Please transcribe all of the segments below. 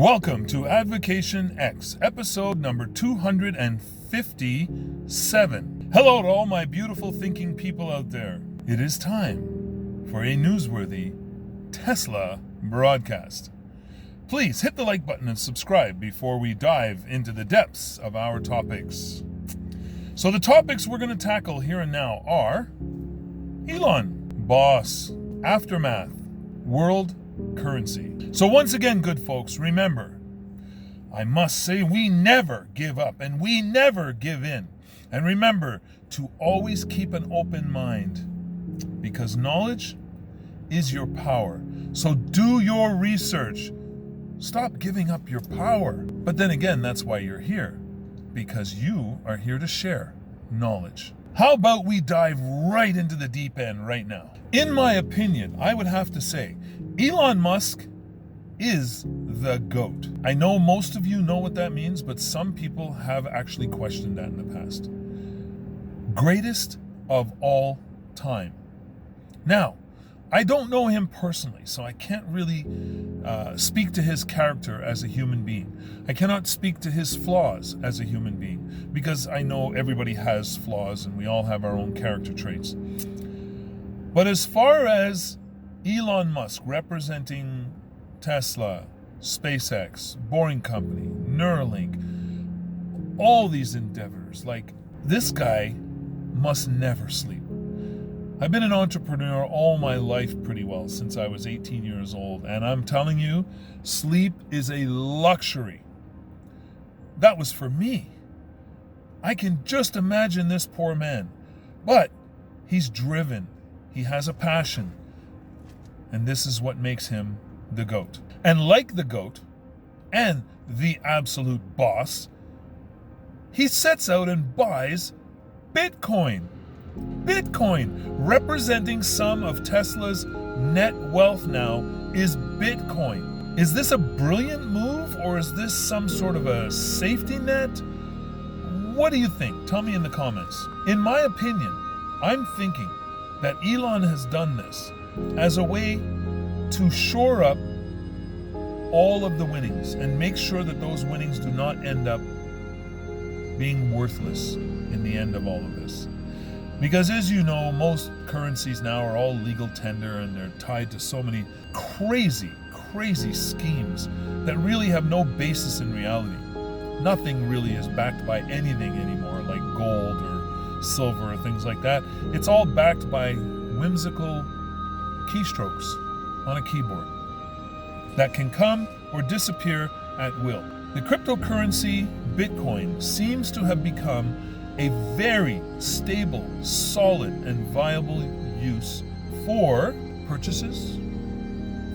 Welcome to Advocation X, episode number 257. Hello to all my beautiful thinking people out there. It is time for a newsworthy Tesla broadcast. Please hit the like button and subscribe before we dive into the depths of our topics. So the topics we're going to tackle here and now are Elon, boss, aftermath, world currency. So once again, good folks, remember, I must say we never give up and we never give in. And remember to always keep an open mind, because knowledge is your power. So do your research. Stop giving up your power. But then again, that's why you're here, because you are here to share knowledge. How about we dive right into the deep end right now? In my opinion, I would have to say, Elon Musk is the GOAT. I know most of you know what that means, but some people have actually questioned that in the past. Greatest of all time. Now, I don't know him personally, so I can't really speak to his character as a human being. I cannot speak to his flaws as a human being, because I know everybody has flaws and we all have our own character traits. But as far as Elon Musk representing Tesla, SpaceX, Boring Company, Neuralink, all these endeavors, like, this guy must never sleep. I've been an entrepreneur all my life pretty well, since I was 18 years old, and I'm telling you, sleep is a luxury. That was for me. I can just imagine this poor man, but he's driven. He has a passion, and this is what makes him the GOAT. And like the GOAT and the absolute boss, he sets out and buys Bitcoin. Bitcoin, representing some of Tesla's net wealth now, is Bitcoin. Is this a brilliant move, or is this some sort of a safety net? What do you think? Tell me in the comments. In my opinion, I'm thinking that Elon has done this as a way to shore up all of the winnings and make sure that those winnings do not end up being worthless in the end of all of this. Because as you know, most currencies now are all legal tender, and they're tied to so many crazy schemes that really have no basis in reality. Nothing really is backed by anything anymore, like gold or silver or things like that. It's all backed by whimsical keystrokes on a keyboard that can come or disappear at will. The cryptocurrency Bitcoin seems to have become a very stable, solid, and viable use for purchases,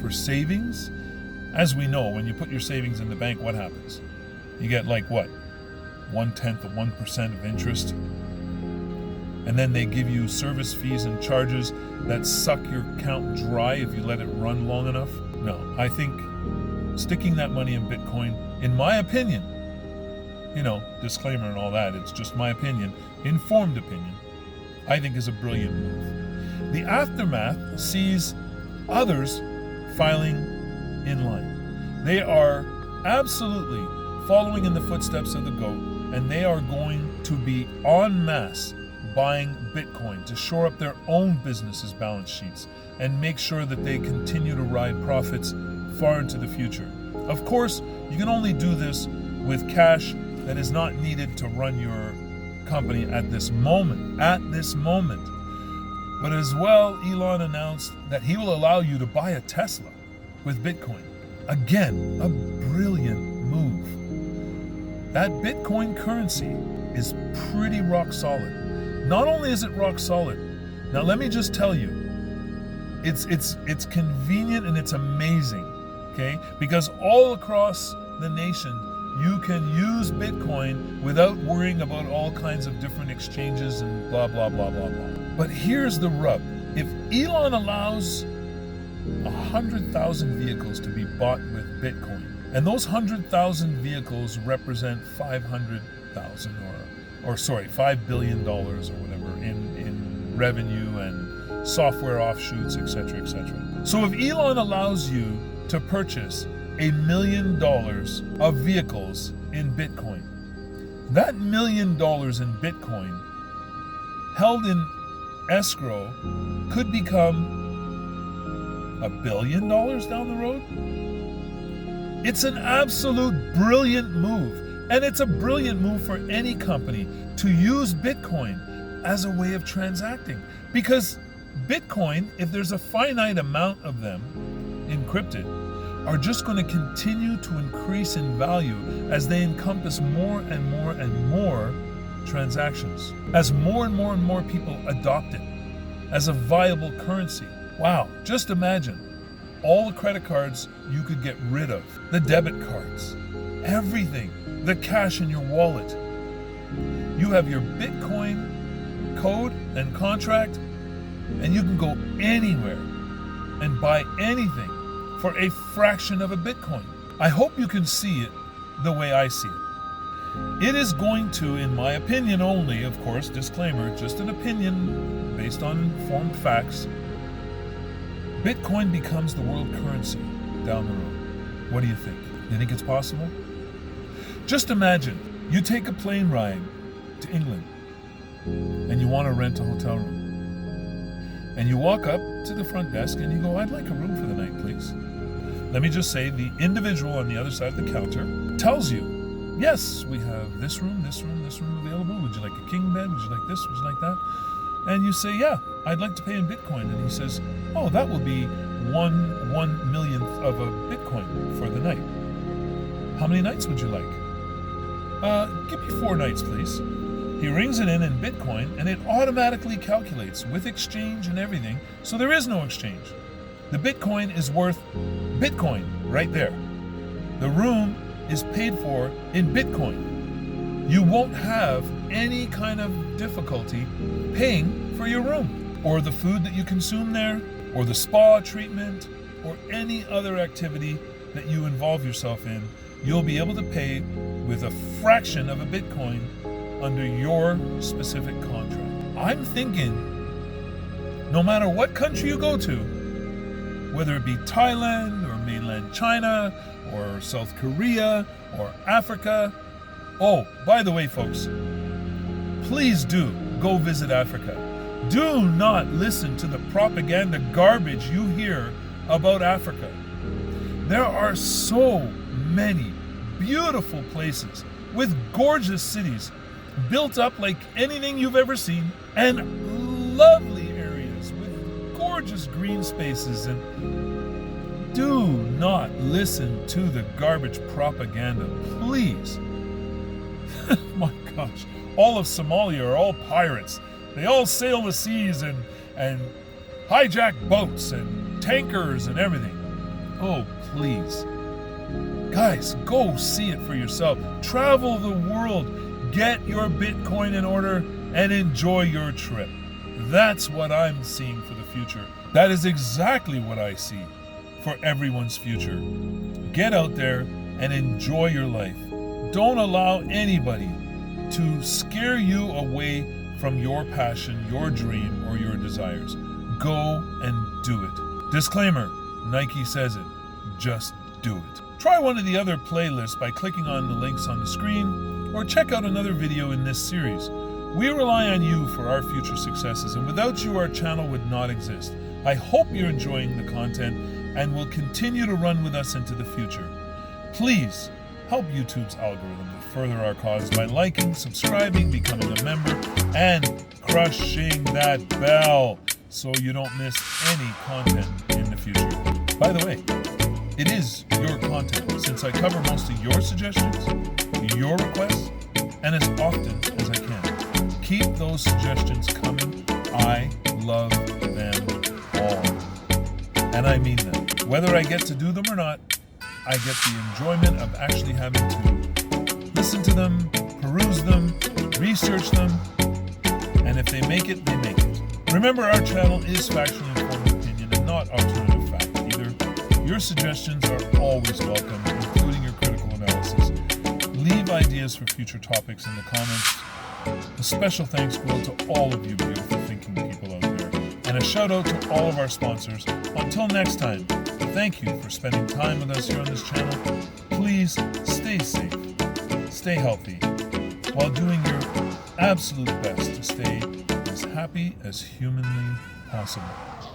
for savings. As we know, when you put your savings in the bank, what happens? You get like what? 1/10 of 1% of interest. And then they give you service fees and charges that suck your account dry if you let it run long enough. No, I think sticking that money in Bitcoin, in my opinion, disclaimer and all that, it's just my opinion, informed opinion, I think is a brilliant move. The aftermath sees others filing in line. They are absolutely following in the footsteps of the GOAT, and they are going to be en masse buying Bitcoin to shore up their own businesses' balance sheets and make sure that they continue to ride profits far into the future. Of course, you can only do this with cash that is not needed to run your company at this moment. But as well, Elon announced that he will allow you to buy a Tesla with Bitcoin. Again, a brilliant move. That Bitcoin currency is pretty rock solid. Not only is it rock solid, now let me just tell you, it's convenient and it's amazing, okay? Because all across the nation, you can use Bitcoin without worrying about all kinds of different exchanges and blah, blah, blah, blah, blah. But here's the rub. If Elon allows 100,000 vehicles to be bought with Bitcoin, and those 100,000 vehicles represent 500,000 $5 billion or whatever in revenue and software offshoots, etc., etc. So if Elon allows you to purchase $1 million of vehicles in Bitcoin. That $1 million in Bitcoin held in escrow could become $1 billion down the road. It's an absolute brilliant move. And it's a brilliant move for any company to use Bitcoin as a way of transacting. Because Bitcoin, if there's a finite amount of them encrypted, are just going to continue to increase in value as they encompass more and more and more transactions. As more and more and more people adopt it as a viable currency. Wow, just imagine all the credit cards you could get rid of, the debit cards, everything, the cash in your wallet. You have your Bitcoin code and contract, and you can go anywhere and buy anything for a fraction of a Bitcoin. I hope you can see it the way I see it. It is going to, in my opinion only, of course, disclaimer, just an opinion based on informed facts, Bitcoin becomes the world currency down the road. What do you think? You think it's possible? Just imagine, you take a plane ride to England and you want to rent a hotel room. And you walk up to the front desk and you go, I'd like a room for the night, please. Let me just say, the individual on the other side of the counter tells you, yes, we have this room available. Would you like a king bed? Would you like this? Would you like that? And you say, yeah, I'd like to pay in Bitcoin. And he says, oh, that will be one millionth of a Bitcoin for the night. How many nights would you like? Give me 4 nights, please. He rings it in Bitcoin, and it automatically calculates with exchange and everything, so there is no exchange. The Bitcoin is worth Bitcoin right there. The room is paid for in Bitcoin. You won't have any kind of difficulty paying for your room, or the food that you consume there, or the spa treatment, or any other activity that you involve yourself in. You'll be able to pay with a fraction of a Bitcoin under your specific contract. I'm thinking, no matter what country you go to, whether it be Thailand or mainland China or South Korea or Africa. Oh, by the way, folks, please do go visit Africa. Do not listen to the propaganda garbage you hear about Africa. There are so many beautiful places with gorgeous cities built up like anything you've ever seen, and lovely areas with gorgeous green spaces. And do not listen to the garbage propaganda, please. My gosh, all of Somalia are all pirates. They all sail the seas and hijack boats and tankers and everything. Oh, please. Guys, go see it for yourself. Travel the world. Get your Bitcoin in order and enjoy your trip. That's what I'm seeing for the future. That is exactly what I see for everyone's future. Get out there and enjoy your life. Don't allow anybody to scare you away from your passion, your dream, or your desires. Go and do it. Disclaimer, Nike says it. Just do it. Try one of the other playlists by clicking on the links on the screen, or check out another video in this series. We rely on you for our future successes, and without you, our channel would not exist. I hope you're enjoying the content and will continue to run with us into the future. Please help YouTube's algorithm to further our cause by liking, subscribing, becoming a member, and crushing that bell so you don't miss any content in the future. By the way, it is your content, since I cover most of your suggestions, your requests, and as often as I can. Keep those suggestions coming. I love them all. And I mean them. Whether I get to do them or not, I get the enjoyment of actually having to listen to them, peruse them, research them, and if they make it, they make it. Remember, our channel is factually informed opinion and not alternative fact either. Your suggestions are always welcome, including your critical analysis. Leave ideas for future topics in the comments. A special thanks go to all of you beautiful thinking people out there. And a shout out to all of our sponsors. Until next time, Thank you for spending time with us here on this channel. Please stay safe, stay healthy, while doing your absolute best to stay as happy as humanly possible.